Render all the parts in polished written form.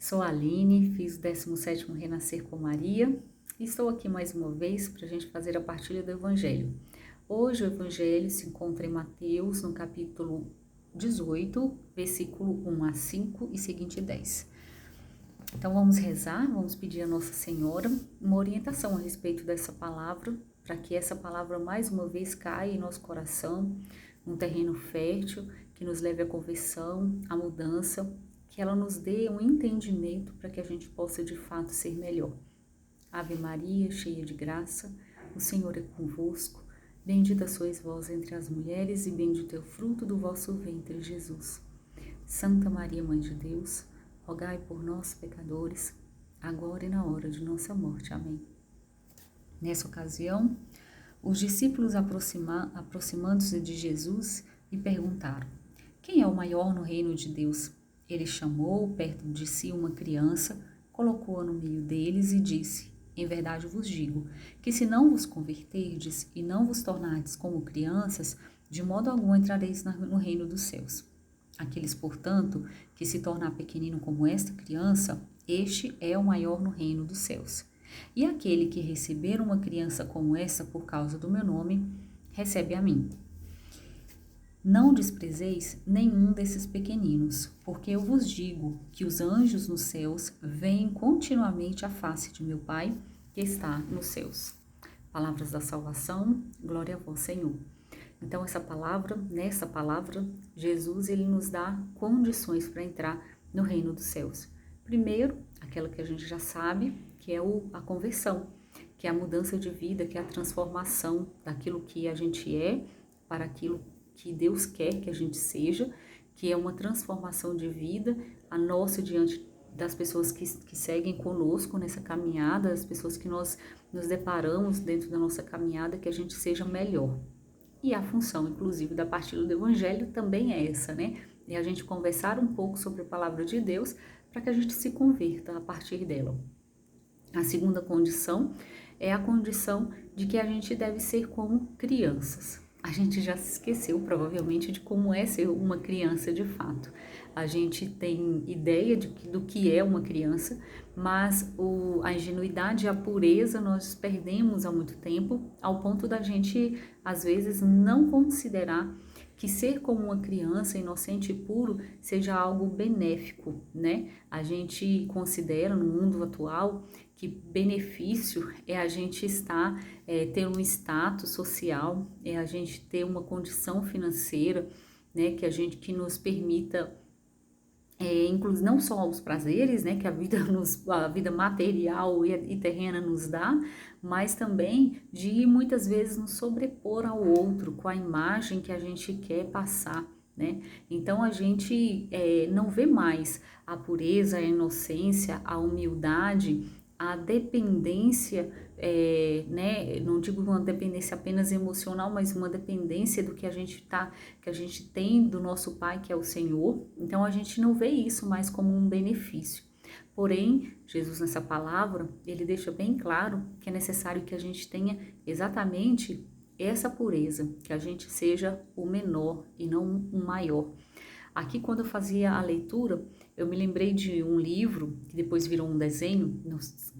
Sou a Aline, fiz o 17º Renascer com Maria e estou aqui mais uma vez para a gente fazer a partilha do Evangelho. Hoje o Evangelho se encontra em Mateus, no capítulo 18, versículo 1 a 5 e seguinte 10. Então vamos rezar, vamos pedir a Nossa Senhora uma orientação a respeito dessa palavra, para que essa palavra mais uma vez caia em nosso coração, num terreno fértil, que nos leve à conversão, à mudança, que ela nos dê um entendimento para que a gente possa de fato ser melhor. Ave Maria, cheia de graça, o Senhor é convosco, bendita sois vós entre as mulheres e bendito é o fruto do vosso ventre, Jesus. Santa Maria, Mãe de Deus, rogai por nós, pecadores, agora e na hora de nossa morte. Amém. Nessa ocasião, os discípulos aproximando-se de Jesus lhe perguntaram: quem é o maior no reino de Deus? Ele chamou perto de si uma criança, colocou-a no meio deles e disse: em verdade vos digo, que se não vos converterdes e não vos tornardes como crianças, de modo algum entrareis no reino dos céus. Aqueles, portanto, que se tornar pequenino como esta criança, este é o maior no reino dos céus. E aquele que receber uma criança como essa por causa do meu nome, recebe a mim. Não desprezeis nenhum desses pequeninos, porque eu vos digo que os anjos nos céus veem continuamente a face de meu Pai que está nos céus. Palavras da salvação, glória a vós, Senhor. Então nessa palavra, Jesus ele nos dá condições para entrar no reino dos céus. Primeiro, aquela que a gente já sabe, que é a conversão, que é a mudança de vida, que é a transformação daquilo que a gente é para aquilo que Deus quer que a gente seja, que é uma transformação de vida, a nossa diante das pessoas que seguem conosco nessa caminhada, as pessoas que nós nos deparamos dentro da nossa caminhada, que a gente seja melhor. E a função, inclusive, da partilha do Evangelho também é essa, né? É a gente conversar um pouco sobre a palavra de Deus para que a gente se converta a partir dela. A segunda condição é a condição de que a gente deve ser como crianças. A gente já se esqueceu, provavelmente, de como é ser uma criança de fato. A gente tem ideia do que é uma criança, mas a ingenuidade e a pureza nós perdemos há muito tempo, ao ponto da gente, às vezes, não considerar que ser como uma criança inocente e puro seja algo benéfico, né? A gente considera no mundo atual que benefício é a gente ter um status social, é a gente ter uma condição financeira, né? Que nos permita inclusive não só os prazeres, né, que a vida material e terrena nos dá, mas também de muitas vezes nos sobrepor ao outro com a imagem que a gente quer passar, né? Então a gente não vê mais a pureza, a inocência, a humildade, a dependência, né? Não digo uma dependência apenas emocional, mas uma dependência do que a gente tem do nosso Pai, que é o Senhor. Então a gente não vê isso mais como um benefício. Porém, Jesus nessa palavra, ele deixa bem claro que é necessário que a gente tenha exatamente essa pureza, que a gente seja o menor e não o maior. Aqui, quando eu fazia a leitura, eu me lembrei de um livro, que depois virou um desenho.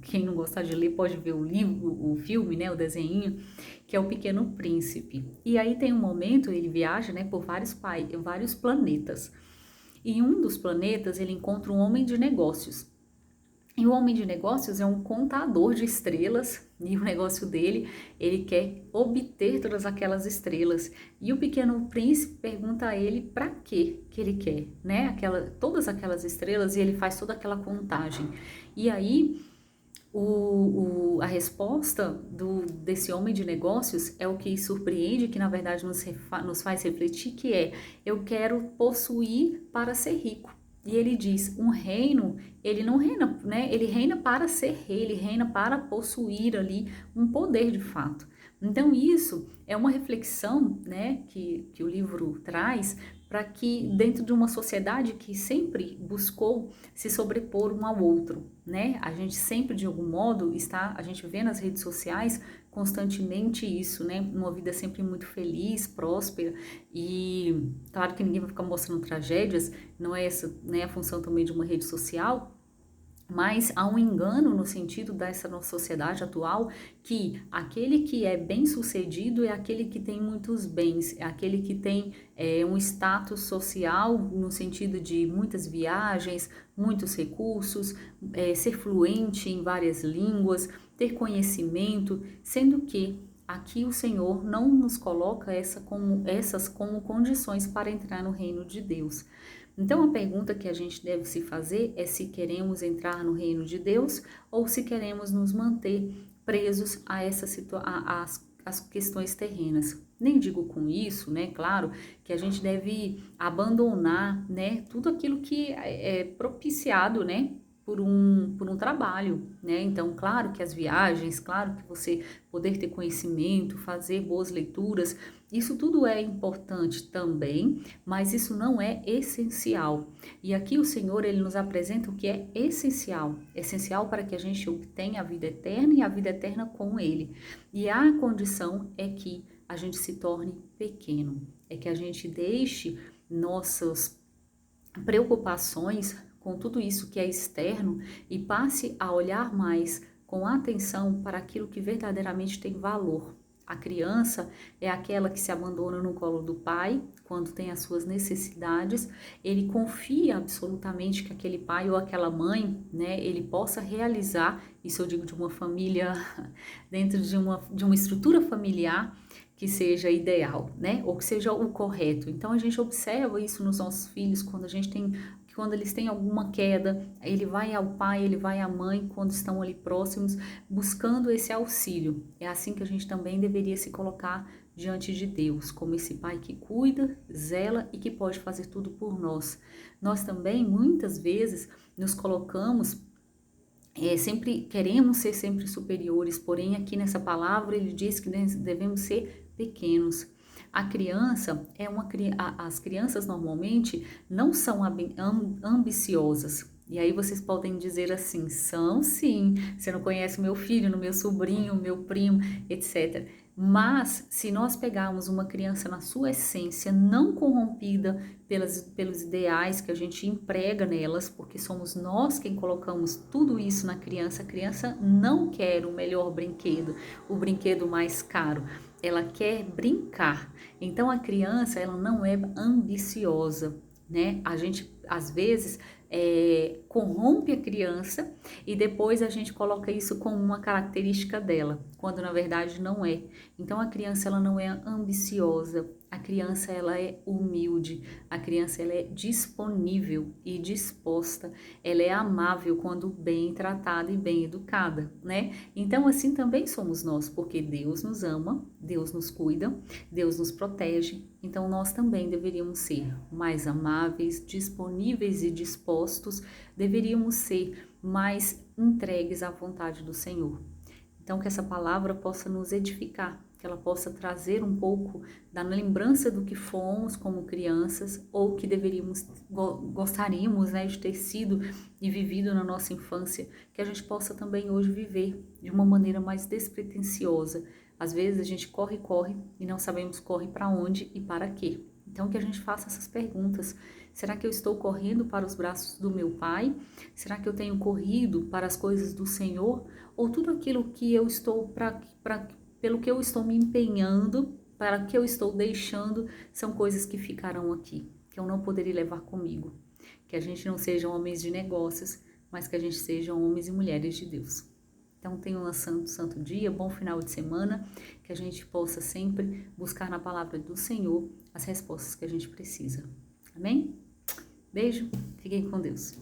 Quem não gostar de ler pode ver o filme, né, o desenho, que é o Pequeno Príncipe. E aí tem um momento, ele viaja, né, por vários planetas. E em um dos planetas, ele encontra um homem de negócios. E o homem de negócios é um contador de estrelas, e o negócio dele, ele quer obter todas aquelas estrelas. E o Pequeno Príncipe pergunta a ele para que ele quer, né? Todas aquelas estrelas, e ele faz toda aquela contagem. E aí, a resposta desse homem de negócios é o que surpreende, que na verdade nos faz refletir, que é: eu quero possuir para ser rico. E ele diz, um reino, ele não reina, né? Ele reina para ser rei, ele reina para possuir ali um poder de fato. Então isso é uma reflexão, né, que o livro traz, para que dentro de uma sociedade que sempre buscou se sobrepor um ao outro, né? A gente sempre de algum modo a gente vê nas redes sociais constantemente isso, né? Uma vida sempre muito feliz, próspera, e claro que ninguém vai ficar mostrando tragédias, não é essa, né, a função também de uma rede social, Mas há um engano no sentido dessa nossa sociedade atual, que aquele que é bem-sucedido é aquele que tem muitos bens, é aquele que tem um status social no sentido de muitas viagens, muitos recursos, ser fluente em várias línguas, ter conhecimento, sendo que aqui o Senhor não nos coloca essas como condições para entrar no reino de Deus. Então, a pergunta que a gente deve se fazer é se queremos entrar no reino de Deus ou se queremos nos manter presos a às questões terrenas. Nem digo com isso, né, claro, que a gente deve abandonar, né, tudo aquilo que é propiciado, né, por um trabalho, né? Então, claro que as viagens, claro que você poder ter conhecimento, fazer boas leituras, isso tudo é importante também, mas isso não é essencial. E aqui o Senhor, ele nos apresenta o que é essencial, essencial para que a gente obtenha a vida eterna e a vida eterna com ele. E a condição é que a gente se torne pequeno, é que a gente deixe nossas preocupações com tudo isso que é externo e passe a olhar mais com atenção para aquilo que verdadeiramente tem valor. A criança é aquela que se abandona no colo do pai quando tem as suas necessidades, ele confia absolutamente que aquele pai ou aquela mãe, né, ele possa realizar, isso eu digo de uma família, dentro de uma estrutura familiar que seja ideal, né, ou que seja o correto. Então a gente observa isso nos nossos filhos quando eles têm alguma queda, ele vai ao pai, ele vai à mãe, quando estão ali próximos, buscando esse auxílio. É assim que a gente também deveria se colocar diante de Deus, como esse pai que cuida, zela e que pode fazer tudo por nós. Nós também, muitas vezes, nos colocamos sempre queremos ser sempre superiores, porém aqui nessa palavra ele diz que devemos ser pequenos. A criança as crianças normalmente não são ambiciosas. E aí vocês podem dizer assim, são sim, você não conhece meu filho, meu sobrinho, meu primo, etc. Mas se nós pegarmos uma criança na sua essência, não corrompida pelos ideais que a gente emprega nelas, porque somos nós quem colocamos tudo isso na criança, a criança não quer o melhor brinquedo, o brinquedo mais caro, ela quer brincar. Então a criança, ela não é ambiciosa, né? A gente às vezes corrompe a criança e depois a gente coloca isso como uma característica dela, quando na verdade não é. Então a criança, ela não é ambiciosa, a criança, ela é humilde, a criança, ela é disponível e disposta, ela é amável quando bem tratada e bem educada, né? Então assim também somos nós, porque Deus nos ama, Deus nos cuida, Deus nos protege, então nós também deveríamos ser mais amáveis, disponíveis e dispostos, deveríamos ser mais entregues à vontade do Senhor. Então que essa palavra possa nos edificar, que ela possa trazer um pouco da lembrança do que fomos como crianças ou que gostaríamos, né, de ter sido e vivido na nossa infância, que a gente possa também hoje viver de uma maneira mais despretensiosa. Às vezes a gente corre e não sabemos corre para onde e para quê. Então que a gente faça essas perguntas. Será que eu estou correndo para os braços do meu Pai? Será que eu tenho corrido para as coisas do Senhor? Ou tudo aquilo que eu estou pelo que eu estou me empenhando, para que eu estou deixando, são coisas que ficarão aqui, que eu não poderia levar comigo. Que a gente não seja homens de negócios, mas que a gente seja homens e mulheres de Deus. Então tenha um santo dia, bom final de semana, que a gente possa sempre buscar na palavra do Senhor as respostas que a gente precisa. Amém? Beijo, fiquem com Deus.